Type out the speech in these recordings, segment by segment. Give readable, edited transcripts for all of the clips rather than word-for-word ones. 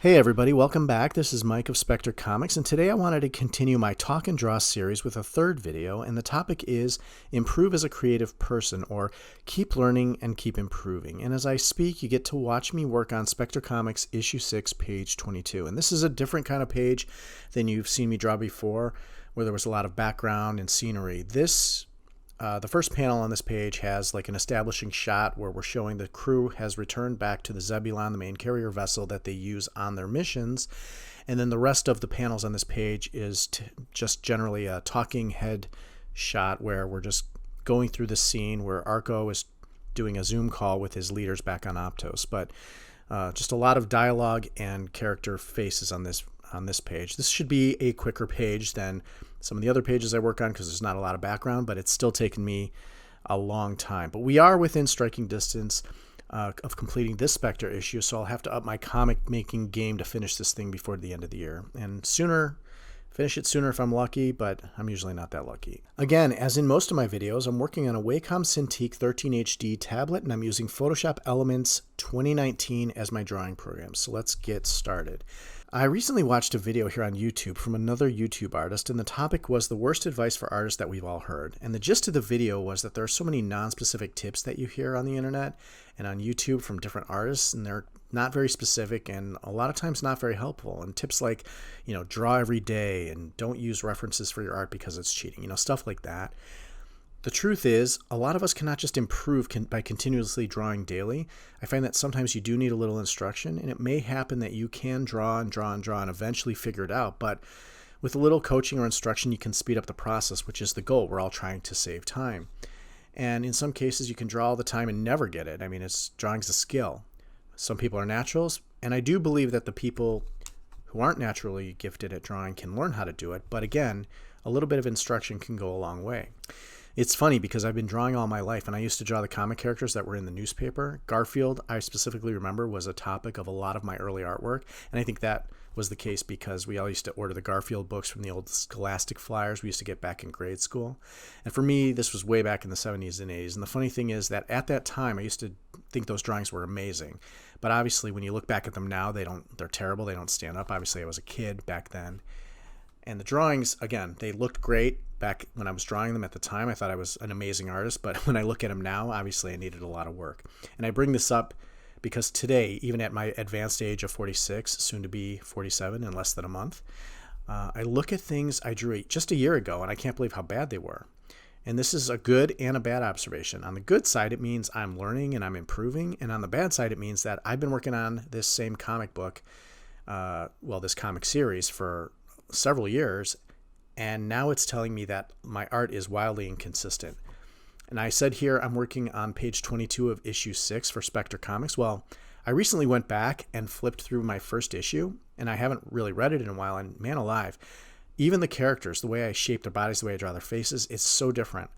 Hey everybody, welcome back. This is Mike of Spectre Comics, and today I wanted to continue my Talk and Draw series with a third video, and the topic is Improve as a Creative Person, or Keep Learning and Keep Improving. And as I speak, you get to watch me work on Spectre Comics Issue 6, page 22. And this is a different kind of page than you've seen me draw before, where there was a lot of background and scenery. The first panel on this page has like an establishing shot where we're showing the crew has returned back to the Zebulon, the main carrier vessel that they use on their missions. And then the rest of the panels on this page is just generally a talking head shot where we're just going through the scene where Arco is doing a Zoom call with his leaders back on Optos. But just a lot of dialogue and character faces on this page. This should be a quicker page than some of the other pages I work on because there's not a lot of background, but it's still taken me a long time. But we are within striking distance of completing this Spectre issue, so I'll have to up my comic making game to finish this thing before the end of the year. And finish it sooner if I'm lucky, but I'm usually not that lucky. Again, as in most of my videos, I'm working on a Wacom Cintiq 13 HD tablet, and I'm using Photoshop Elements 2019 as my drawing program. So let's get started. I recently watched a video here on YouTube from another YouTube artist, and the topic was the worst advice for artists that we've all heard. And the gist of the video was that there are so many non-specific tips that you hear on the internet and on YouTube from different artists, and they're not very specific and a lot of times not very helpful. And tips like, draw every day and don't use references for your art because it's cheating, stuff like that. The truth is, a lot of us cannot just improve by continuously drawing daily. I find that sometimes you do need a little instruction, and it may happen that you can draw and eventually figure it out. But with a little coaching or instruction, you can speed up the process, which is the goal. We're all trying to save time. And in some cases, you can draw all the time and never get it. I mean, drawing's a skill. Some people are naturals, and I do believe that the people who aren't naturally gifted at drawing can learn how to do it. But again, a little bit of instruction can go a long way. It's funny because I've been drawing all my life, and I used to draw the comic characters that were in the newspaper. Garfield, I specifically remember, was a topic of a lot of my early artwork, and I think that was the case because we all used to order the Garfield books from the old Scholastic flyers we used to get back in grade school. And for me, this was way back in the 70s and 80s. And the funny thing is that at that time, I used to think those drawings were amazing. But obviously, when you look back at them now, they're terrible. They don't stand up. Obviously, I was a kid back then. And the drawings, again, they looked great back when I was drawing them at the time. I thought I was an amazing artist, but when I look at them now, obviously I needed a lot of work. And I bring this up because today, even at my advanced age of 46, soon to be 47 in less than a month, I look at things I drew just a year ago, and I can't believe how bad they were. And this is a good and a bad observation. On the good side, it means I'm learning and I'm improving. And on the bad side, it means that I've been working on this same comic book, this comic series for several years, and now it's telling me that my art is wildly inconsistent. And I said here I'm working on page 22 of issue 6 for Spectre Comics. Well, I recently went back and flipped through my first issue, and I haven't really read it in a while, and man alive, even the characters, the way I shape their bodies, the way I draw their faces, it's so different.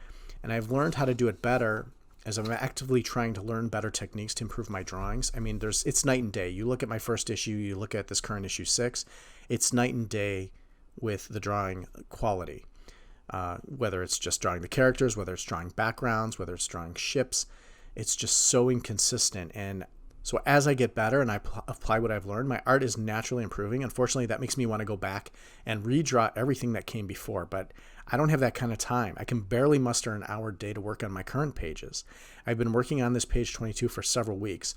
And I've learned how to do it better as I'm actively trying to learn better techniques to improve my drawings. I mean, it's night and day. You look at my first issue, you look at this current issue 6, it's night and day with the drawing quality, whether it's just drawing the characters, whether it's drawing backgrounds, whether it's drawing ships. It's just so inconsistent. And so as I get better and I apply what I've learned, my art is naturally improving. Unfortunately, that makes me want to go back and redraw everything that came before, but I don't have that kind of time. I can barely muster an hour a day to work on my current pages. I've been working on this page 22 for several weeks.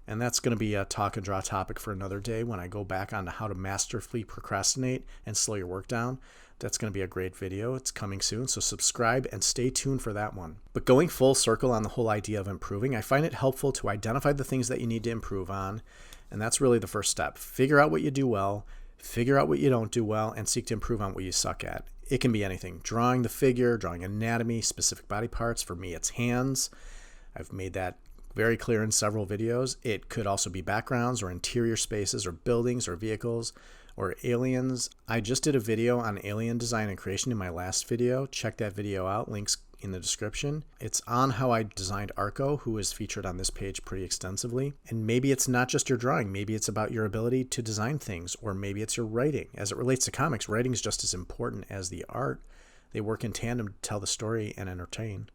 And that's going to be a talk and draw topic for another day when I go back on to how to masterfully procrastinate and slow your work down. That's going to be a great video. It's coming soon, so subscribe and stay tuned for that one. But going full circle on the whole idea of improving, I find it helpful to identify the things that you need to improve on, and that's really the first step. Figure out what you do well, figure out what you don't do well, and seek to improve on what you suck at. It can be anything. Drawing the figure, drawing anatomy, specific body parts. For me, it's hands. I've made that very clear in several videos. It could also be backgrounds or interior spaces or buildings or vehicles or aliens. I just did a video on alien design and creation in my last video. Check that video out. Links in the description. It's on how I designed Arco, who is featured on this page pretty extensively. And maybe it's not just your drawing. Maybe it's about your ability to design things, or maybe it's your writing. As it relates to comics, writing is just as important as the art. They work in tandem to tell the story and entertain.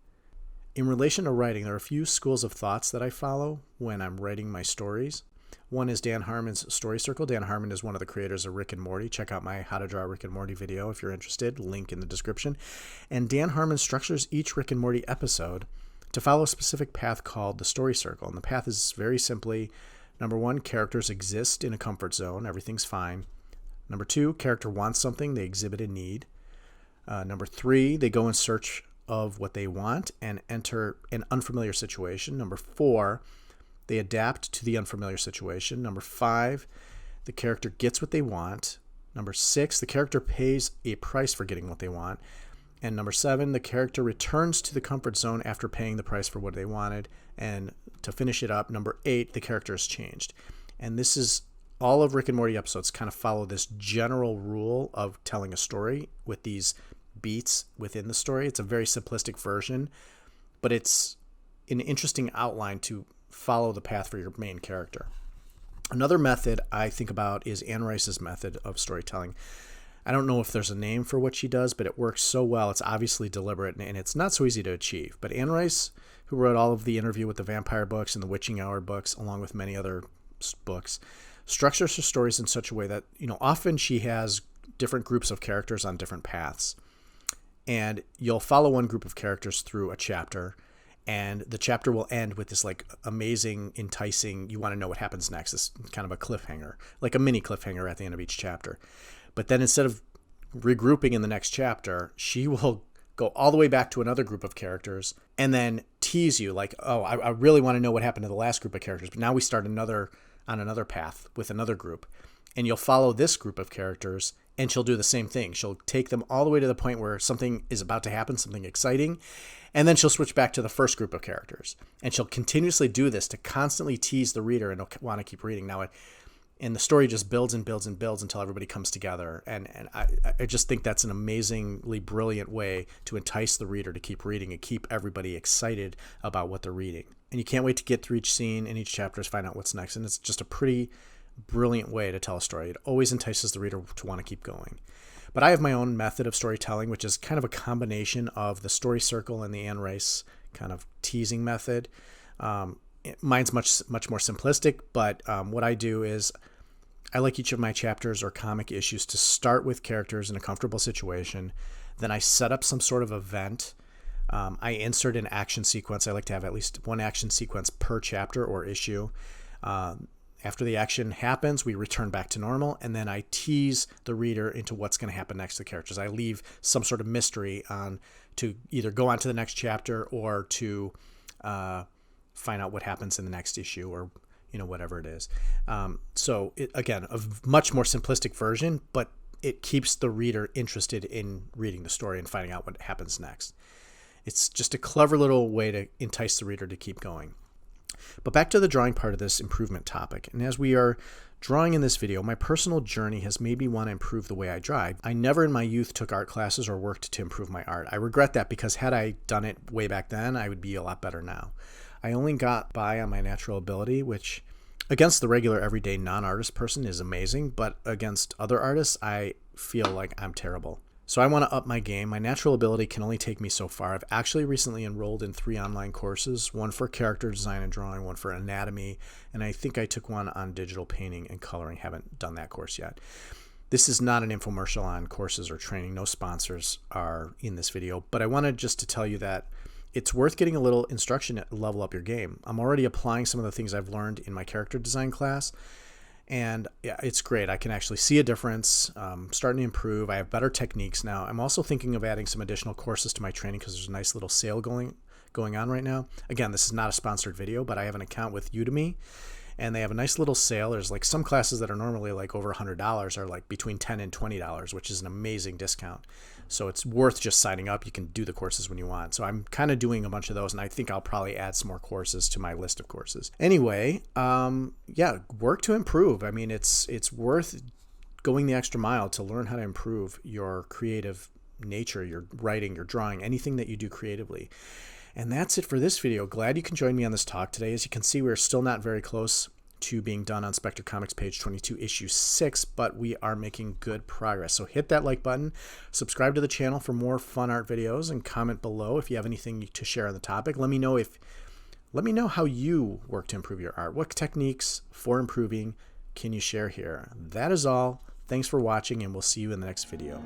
In relation to writing, there are a few schools of thoughts that I follow when I'm writing my stories. One is Dan Harmon's Story Circle. Dan Harmon is one of the creators of Rick and Morty. Check out my How to Draw Rick and Morty video if you're interested. Link in the description. And Dan Harmon structures each Rick and Morty episode to follow a specific path called the Story Circle. And the path is very simply, number one, characters exist in a comfort zone. Everything's fine. Number two, character wants something. They exhibit a need. Number three, they go in search of what they want and enter an unfamiliar situation. Number four, they adapt to the unfamiliar situation. Number five, the character gets what they want. Number six, the character pays a price for getting what they want. And number seven, the character returns to the comfort zone after paying the price for what they wanted. And to finish it up, number eight, the character is changed. And this is all of Rick and Morty episodes kind of follow this general rule of telling a story with these beats within the story. It's a very simplistic version, but it's an interesting outline to follow the path for your main character. Another method I think about is Anne Rice's method of storytelling. I don't know if there's a name for what she does, but it works so well. It's obviously deliberate, and it's not so easy to achieve. But Anne Rice, who wrote all of the Interview with the Vampire books and the Witching Hour books, along with many other books, structures her stories in such a way that, often she has different groups of characters on different paths. And you'll follow one group of characters through a chapter, and the chapter will end with this like amazing, enticing, you want to know what happens next, this kind of a cliffhanger, like a mini cliffhanger at the end of each chapter. But then instead of regrouping in the next chapter, she will go all the way back to another group of characters and then tease you like, oh, I really want to know what happened to the last group of characters. But now we start on another path with another group. And you'll follow this group of characters, and she'll do the same thing. She'll take them all the way to the point where something is about to happen, something exciting, and then she'll switch back to the first group of characters. And she'll continuously do this to constantly tease the reader and want to keep reading. And the story just builds and builds and builds until everybody comes together. And I just think that's an amazingly brilliant way to entice the reader to keep reading and keep everybody excited about what they're reading. And you can't wait to get through each scene and each chapter to find out what's next. And it's just a pretty brilliant way to tell a story. It always entices the reader to want to keep going. But I have my own method of storytelling, which is kind of a combination of the Story Circle and the Anne Rice kind of teasing method. Mine's much more simplistic, but what I do is I like each of my chapters or comic issues to start with characters in a comfortable situation. Then I set up some sort of event. I insert an action sequence. I like to have at least one action sequence per chapter or issue. After the action happens, we return back to normal, and then I tease the reader into what's going to happen next to the characters. I leave some sort of mystery on to either go on to the next chapter or to find out what happens in the next issue or whatever it is. So again, a much more simplistic version, but it keeps the reader interested in reading the story and finding out what happens next. It's just a clever little way to entice the reader to keep going. But back to the drawing part of this improvement topic. And as we are drawing in this video, my personal journey has made me want to improve the way I draw. I never in my youth took art classes or worked to improve my art. I regret that because had I done it way back then, I would be a lot better now. I only got by on my natural ability, which against the regular everyday non-artist person is amazing, but against other artists, I feel like I'm terrible. So I want to up my game. My natural ability can only take me so far. I've actually recently enrolled in 3 online courses, one for character design and drawing, one for anatomy, and I think I took one on digital painting and coloring. Haven't done that course yet. This is not an infomercial on courses or training. No sponsors are in this video, but I wanted just to tell you that it's worth getting a little instruction to level up your game. I'm already applying some of the things I've learned in my character design class, and yeah, it's great. I can actually see a difference, starting to improve. I have better techniques now. I'm also thinking of adding some additional courses to my training because there's a nice little sale going on right now. Again, this is not a sponsored video, but I have an account with Udemy, and they have a nice little sale. There's like some classes that are normally like over $100 are like between $10 and $20, which is an amazing discount. So it's worth just signing up. You can do the courses when you want. So I'm kind of doing a bunch of those, and I think I'll probably add some more courses to my list of courses. Anyway, yeah, work to improve. I mean, it's worth going the extra mile to learn how to improve your creative nature, your writing, your drawing, anything that you do creatively. And that's it for this video. Glad you can join me on this talk today. As you can see, we're still not very close to being done on Spectre Comics page 22, issue 6, but we are making good progress. So hit that like button, subscribe to the channel for more fun art videos, and comment below if you have anything to share on the topic. Let me know how you work to improve your art. What techniques for improving can you share here? That is all. Thanks for watching, and we'll see you in the next video.